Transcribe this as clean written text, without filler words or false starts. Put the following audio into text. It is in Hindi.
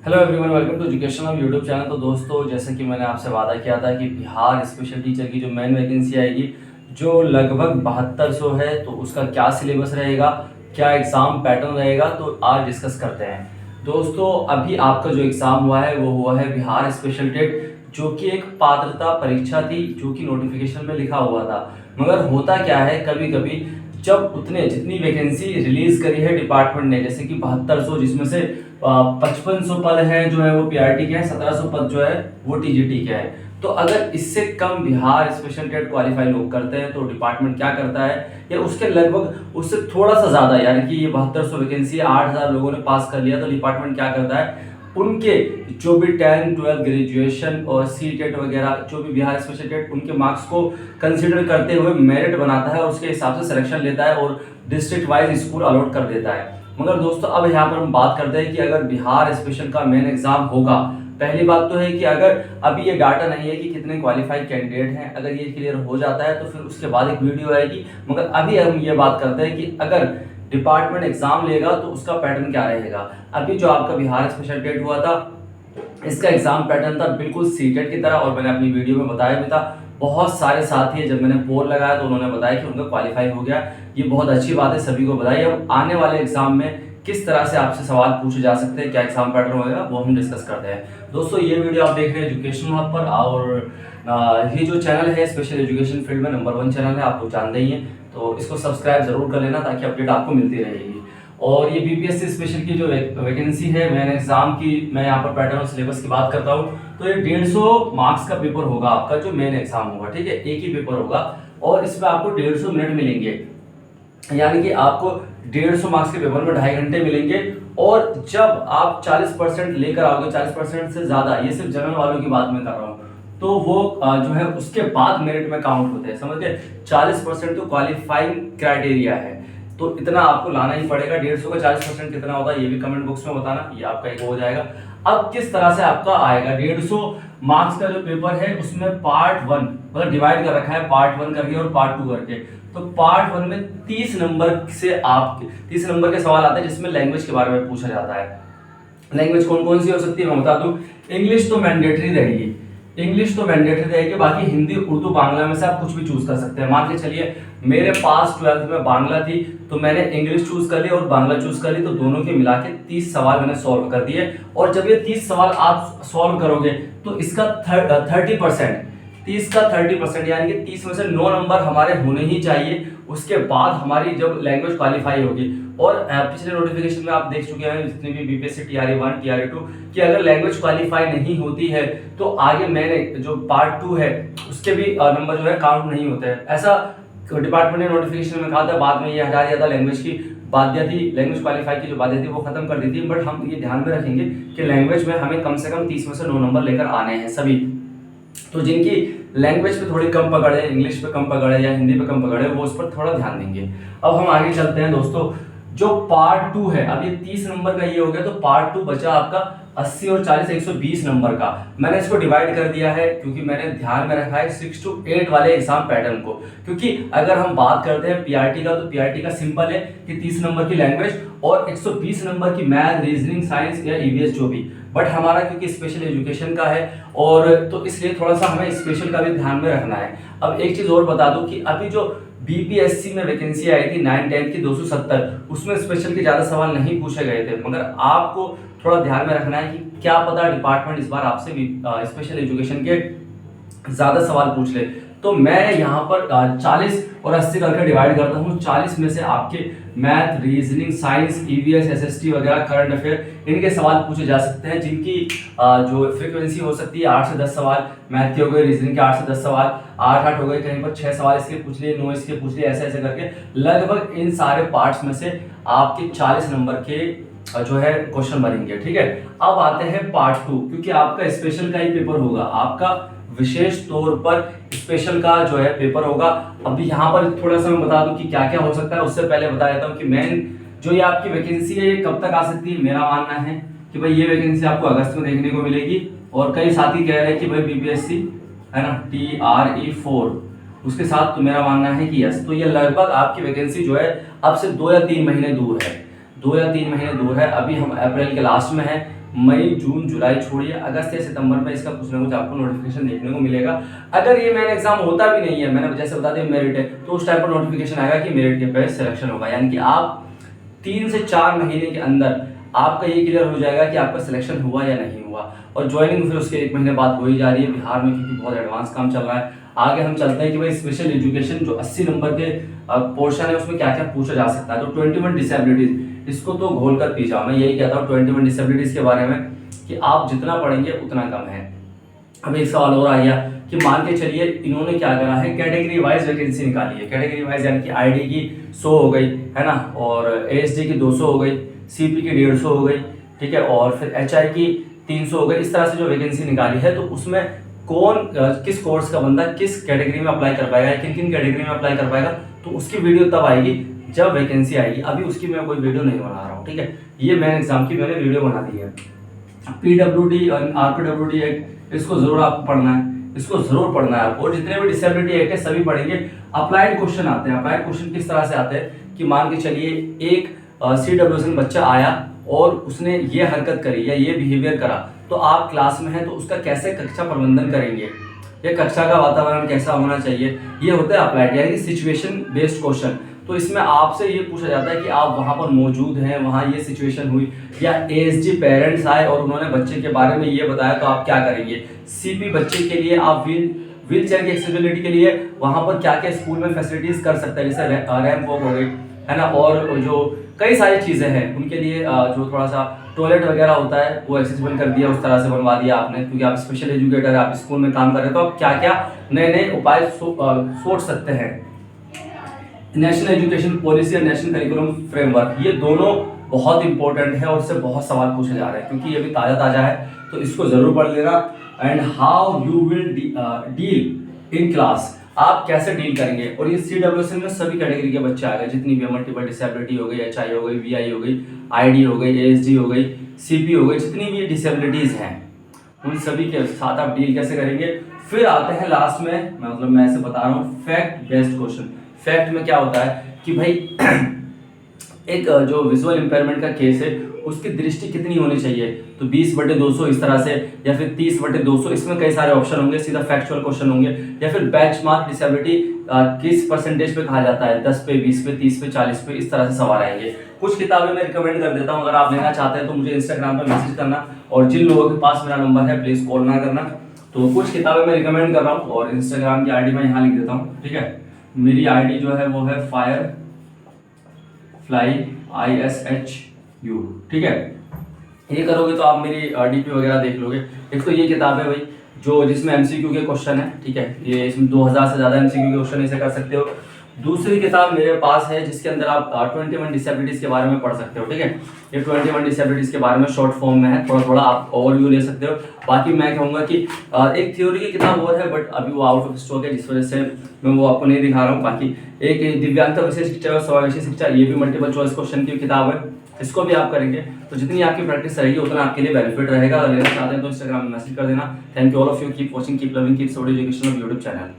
Hello everyone, welcome to education of YouTube channel. तो दोस्तों, जैसे कि मैंने आपसे वादा किया था कि बिहार स्पेशल टीचर की जो मेन वैकेंसी आएगी, जो लगभग 7200 है, तो उसका क्या सिलेबस रहेगा, क्या एग्ज़ाम पैटर्न रहेगा, तो आज डिस्कस करते हैं। दोस्तों, अभी आपका जो एग्ज़ाम हुआ है वो हुआ है बिहार स्पेशल टेट, जो कि एक पात्रता परीक्षा थी, जो कि नोटिफिकेशन में लिखा हुआ था। मगर होता क्या है, कभी कभी जब जितनी वैकेंसी रिलीज करी है डिपार्टमेंट ने, जैसे कि 7200, जिसमें से 5500 पद हैं जो है वो पीआरटी के हैं, 1700 पद जो है वो टीजीटी के हैं। तो अगर इससे कम बिहार स्पेशल टेट क्वालिफाई लोग करते हैं तो डिपार्टमेंट क्या करता है, या उसके लगभग उससे थोड़ा सा ज़्यादा, यानी कि ये 7200 वैकेंसी है, 8000 लोगों ने पास कर लिया, तो डिपार्टमेंट क्या करता है, उनके जो भी 10, 12 ग्रेजुएशन और सी टेट वगैरह जो भी बिहार स्पेशल टेट, उनके मार्क्स को कंसिडर करते हुए मेरिट बनाता है और उसके हिसाब से सिलेक्शन लेता है और डिस्ट्रिक्ट वाइज स्कूल अलॉट कर देता है। मगर दोस्तों, अब यहाँ पर हम बात करते हैं कि अगर बिहार स्पेशल का मेन एग्जाम होगा, पहली बात तो है कि अगर अभी ये डाटा नहीं है कि कितने क्वालिफाइड कैंडिडेट हैं, अगर ये क्लियर हो जाता है तो फिर उसके बाद एक वीडियो आएगी। मगर अभी हम ये बात करते हैं कि अगर डिपार्टमेंट एग्जाम लेगा तो उसका पैटर्न क्या रहेगा। अभी जो आपका बिहार स्पेशल टेट हुआ था, इसका एग्जाम पैटर्न था बिल्कुल सीटेट की तरह, और मैंने अपनी वीडियो में बताया भी था। बहुत सारे साथी है, जब मैंने पोल लगाया तो उन्होंने बताया कि उनका क्वालिफाई हो गया। ये बहुत अच्छी बात है, सभी को बधाई। अब आने वाले एग्जाम में किस तरह से आपसे सवाल पूछे जा सकते हैं, क्या एग्जाम पैटर्न होगा, वो हम डिस्कस करते हैं। दोस्तों, ये वीडियो आप देख रहे हैं एजुकेशन हब पर, और ये जो चैनल है स्पेशल एजुकेशन फील्ड में नंबर 1 चैनल है, आप लोग जानते ही हैं। तो इसको सब्सक्राइब जरूर कर लेना ताकि अपडेट आपको मिलती रहेगी। और ये बीपीएससी स्पेशल की जो वैकेंसी है मेन एग्जाम की, मैं यहाँ पर पैटर्न और सिलेबस की बात करता हूँ, तो ये 150 मार्क्स का पेपर होगा आपका, जो मेन एग्जाम होगा। ठीक है, एक ही पेपर होगा और इसमें आपको 150 मिनट मिलेंगे, यानी कि आपको 150 मार्क्स के पेपर में 2.5 घंटे मिलेंगे। और जब आप 40% लेकर आओगे, 40% से ज्यादा, ये सिर्फ जनरल वालों की बात मैं कर रहा हूँ, तो वो जो है उसके बाद मेरिट में काउंट होते हैं, समझ गए। 40% तो क्वालिफाइंग क्राइटेरिया है, तो इतना आपको लाना ही पड़ेगा। 150 का 40% कितना होगा, ये भी कमेंट बॉक्स में बताना, ये आपका एक हो जाएगा। अब किस तरह से आपका आएगा 150 मार्क्स का जो पेपर है, उसमें पार्ट 1 मतलब डिवाइड कर रखा है, पार्ट 1 करके और पार्ट 2 करके। तो पार्ट 1 में 30 नंबर से आप 30 नंबर के सवाल आते हैं, जिसमें लैंग्वेज के बारे में पूछा जाता है। लैंग्वेज कौन कौन सी हो सकती है मैं बता दूं। इंग्लिश तो मैंडेटरी रहेगी, इंग्लिश तो मैंडेटरी रहेगी, बाकी हिंदी, उर्दू, बांग्ला में से आप कुछ भी चूज कर सकते हैं। मान के चलिए मेरे पास 12th में बांग्ला थी, तो मैंने इंग्लिश चूज कर ली और बांग्ला चूज कर ली, तो दोनों के मिला के 30 सवाल मैंने सॉल्व कर दिए। और जब ये 30 सवाल आप सॉल्व करोगे तो इसका 30%, 30 का 30%, यानी कि 30 में से 9 नंबर हमारे होने ही चाहिए। उसके बाद हमारी जब लैंग्वेज क्वालिफाई होगी। और पिछले नोटिफिकेशन में आप देख चुके हैं जितनी भी बीपीएससी टीआरई 1 टीआरई 2 कि अगर लैंग्वेज क्वालिफाई नहीं होती है तो आगे मैंने जो पार्ट 2 है उसके भी नंबर जो है काउंट नहीं होते हैं। ऐसा डिपार्टमेंट ने नोटिफिकेशन में कहा था, बाद में ये हटा दिया था। लैंग्वेज की बाध्य थी, लैंग्वेज क्वालिफाई की जो बाध्य थी वो खत्म कर दी थी। बट हम ये ध्यान में रखेंगे कि लैंग्वेज में हमें कम से कम 30 में से 9 नंबर लेकर आने हैं सभी। तो जिनकी लैंग्वेज पे थोड़ी कम पकड़ है, इंग्लिश पे कम पकड़ है या हिंदी पे कम पकड़ है, वो उस पर थोड़ा ध्यान देंगे। अब हम आगे चलते हैं दोस्तों। जो पार्ट 2 है, अब ये 30 नंबर का ये हो गया, तो पार्ट 2 बचा आपका 80 और 40 120 नंबर का। मैंने इसको डिवाइड कर दिया है क्योंकि मैंने ध्यान में रखा है 6 to 8 वाले एग्जाम पैटर्न को। क्योंकि अगर हम बात करते हैं पीआरटी का, तो पीआरटी का सिंपल है कि 30 नंबर की लैंग्वेज और 120 नंबर की मैथ, रीजनिंग, साइंस या ईवीएस जो भी। बट हमारा क्योंकि स्पेशल एजुकेशन का है, और तो इसलिए थोड़ा सा हमें स्पेशल का भी ध्यान में रखना है। अब एक चीज और बता दूं कि अभी जो बीपीएससी में वैकेंसी आई थी 9, 10 की 270, उसमें स्पेशल के ज्यादा सवाल नहीं पूछे गए थे। मगर आपको थोड़ा ध्यान में रखना है कि क्या पता डिपार्टमेंट इस बार आपसे भी स्पेशल एजुकेशन के ज्यादा सवाल पूछ ले। तो मैं यहाँ पर 40 और 80 करके डिवाइड करता हूँ। 40 में से आपके math, reasoning, science, EVS, SST वगैरह, करंट अफेयर, इनके सवाल पूछे जा सकते हैं, जिनकी जो फ्रीक्वेंसी हो सकती है 8 से 10 सवाल। मैथ के हो गए, रीजनिंग के 8 से 10 सवाल, 8 हो गए, कहीं पर 6 सवाल इसके पूछ लिए, 9 इसके पूछ लिए, ऐसे ऐसे करके लगभग इन सारे पार्ट्स में से आपके 40 नंबर के जो है क्वेश्चन बनेंगे। ठीक है, अब आते हैं पार्ट 2, क्योंकि आपका स्पेशल का ही पेपर होगा, आपका विशेष तौर पर स्पेशल का जो है पेपर होगा। अभी यहाँ पर थोड़ा सा मैं बता दूं कि क्या क्या हो सकता है, उससे पहले बता देता हूँ कि मेन जो ये आपकी वैकेंसी है ये कब तक आ सकती है। मेरा मानना है कि भाई ये वैकेंसी आपको अगस्त में देखने को मिलेगी, और कई साथी कह रहे हैं कि भाई बीपीएससी है ना TRE 4 उसके साथ, तो मेरा मानना है कि यस। तो ये लगभग आपकी वैकेंसी जो है अब से 2 या 3 महीने दूर है, 2 या 3 महीने दूर है। अभी हम अप्रैल के लास्ट में है, मई जून जुलाई छोड़िए, अगस्त या सितंबर में इसका कुछ ना कुछ आपको नोटिफिकेशन देखने को मिलेगा। अगर ये मेन एग्जाम होता भी नहीं है, मैंने जैसे बता दिया मेरिट है, तो उस टाइम पर नोटिफिकेशन आएगा कि मेरिट के पे सिलेक्शन होगा, यानी कि आप 3 से 4 महीने के अंदर आपका ये क्लियर हो जाएगा कि आपका सिलेक्शन हुआ या नहीं हुआ। और ज्वाइनिंग फिर उसके 1 महीने बाद हो ही जा रही है बिहार में, क्योंकि बहुत एडवांस काम चल रहा है। आगे हम चलते हैं कि भाई स्पेशल एजुकेशन जो 80 नंबर के पोर्शन है उसमें क्या क्या पूछा जा सकता है। तो 21 डिसेबिलिटीज, इसको तो घोल कर पी जाओ। मैं यही कहता हूँ 21 डिसेबिलिटीज के बारे में कि आप जितना पढ़ेंगे उतना कम है। अब एक सवाल और आ गया कि मान के चलिए इन्होंने क्या करा है, कैटेगरी वाइज वैकेंसी निकाली है। कैटेगरी वाइज यानी कि आईडी की 100 हो गई है ना, और एएसडी की 200 हो गई, सीपी की 150 हो गई, ठीक है, और फिर एचआई की 300 हो गई। इस तरह से जो वैकेंसी निकाली है, तो उसमें कौन किस कोर्स का बंदा किस कैटेगरी में अप्लाई कर पाएगा, किन किन कैटेगरी में अप्लाई कर पाएगा, तो उसकी वीडियो तब आएगी जब वैकेंसी आएगी। अभी उसकी मैं कोई वीडियो नहीं बना रहा हूँ, ठीक है। ये मैंने एग्जाम की मैंने वीडियो बना दी है। पीडब्ल्यूडी और आरपीडब्ल्यूडी एक्ट, इसको जरूर आपको पढ़ना है, इसको जरूर पढ़ना है आपको। और जितने भी डिसेबिलिटी एक्ट है सभी पढ़ेंगे। अप्लाइड क्वेश्चन आते हैं। अप्लाइड क्वेश्चन किस तरह से आते हैं कि मान के चलिए एक CWSN बच्चा आया और उसने ये हरकत करी या ये बिहेवियर करा, तो आप क्लास में हैं तो उसका कैसे कक्षा प्रबंधन करेंगे, या कक्षा का वातावरण कैसा होना चाहिए, ये होता है अप्लाइड यानी कि सिचुएशन बेस्ड क्वेश्चन। तो इसमें आपसे ये पूछा जाता है कि आप वहाँ पर मौजूद हैं, वहाँ ये सिचुएशन हुई, या एएसडी पेरेंट्स आए और उन्होंने बच्चे के बारे में ये बताया, तो आप क्या करेंगे। सीपी बच्चे के लिए आप व्हील चेयर की एक्सेसिबिलिटी के लिए वहाँ पर क्या क्या स्कूल में फैसिलिटीज कर सकते हैं, जैसे रैंप वॉक हो गई है ना, और जो कई सारी चीज़ें हैं उनके लिए जो थोड़ा सा टॉयलेट वगैरह होता है वो एक्सेसिबल कर दिया, उस तरह से बनवा दिया आपने, क्योंकि आप स्पेशल एजुकेटर, आप स्कूल में काम कर रहे हैं, तो आप क्या क्या नए नए उपाय सोच सकते हैं। नेशनल एजुकेशन पॉलिसी और नेशनल करिकुलम फ्रेमवर्क, ये दोनों बहुत इंपॉर्टेंट है और इससे बहुत सवाल पूछे जा रहे हैं, क्योंकि ये भी ताज़ा ताज़ा है, तो इसको ज़रूर पढ़ लेना। And how you will deal in class, आप कैसे डील करेंगे। और ये CWSN में सभी कैटेगरी के बच्चे आ गए, जितनी भी मल्टीपल डिसेबिलिटी हो गई, HI हो गई, VI हो गई, ID हो गई, ASD हो गई, CP हो गई, जितनी भी डिसेबिलिटीज़ हैं उन सभी के साथ आप डील कैसे करेंगे। फिर आते हैं लास्ट में, मतलब मैं ऐसे बता रहा हूँ, फैक्ट बेस्ड क्वेश्चन। फैक्ट में क्या होता है कि भाई एक जो विजुअल इम्पेयरमेंट का केस है उसकी दृष्टि कितनी होनी चाहिए, तो 20/200 इस तरह से, या फिर 30/200, इसमें कई सारे ऑप्शन होंगे, सीधा फैक्चुअल क्वेश्चन होंगे। या फिर बेंचमार्क डिसेबिलिटी किस परसेंटेज पे कहा जाता है, 10 पे, 20 पे, 30 पे, 40 पे, इस तरह से सवाल आएंगे। कुछ किताबें मैं रिकमेंड कर देता हूँ, अगर आप लेना चाहते हैं तो मुझे इंस्टाग्राम पर मैसेज करना, और जिन लोगों के पास मेरा नंबर है प्लीज़ कॉल ना करना। तो कुछ किताबें मैं रिकमेंड कर रहा हूँ, और इंस्टाग्राम की ID मैं यहाँ लिख देता हूँ, ठीक है। मेरी ID जो है वो है Firefly ISHU, ठीक है। ये करोगे तो आप मेरी DP वगैरह देख लोगे। एक तो ये किताब है भाई जो जिसमें MCQ के क्वेश्चन है, ठीक है, ये इसमें 2000 से ज़्यादा MCQ के क्वेश्चन इसे कर सकते हो। दूसरी किताब मेरे पास है जिसके अंदर आप 21 डिसेबिलिटीज़ के बारे में पढ़ सकते हो, ठीक है। ये 21 डिसेबिलिटीज़ के बारे में शॉर्ट फॉर्म में है, थोड़ा थोड़ा आप ओवरव्यू ले सकते हो। बाकी मैं कहूँगा कि एक थ्योरी की किताब और है, बट अभी वो आउट ऑफ स्टॉक है, जिस वजह से मैं वो आपको नहीं दिखा रहा हूँ। बाकी एक दिव्यांगता विशेष शिक्षा और समावेशी शिक्षा, ये भी मल्टीपल चॉइस क्वेश्चन की किताब है, इसको भी आप करेंगे तो जितनी आपकी प्रैक्टिस रहेगी उतना आपके लिए बेनिफिट रहेगा। अगर लेना चाहते हैं तो इंस्टाग्राम में मैसेज कर देना। Thank you all of you, keep watching, keep loving, keep supporting education of YouTube channel.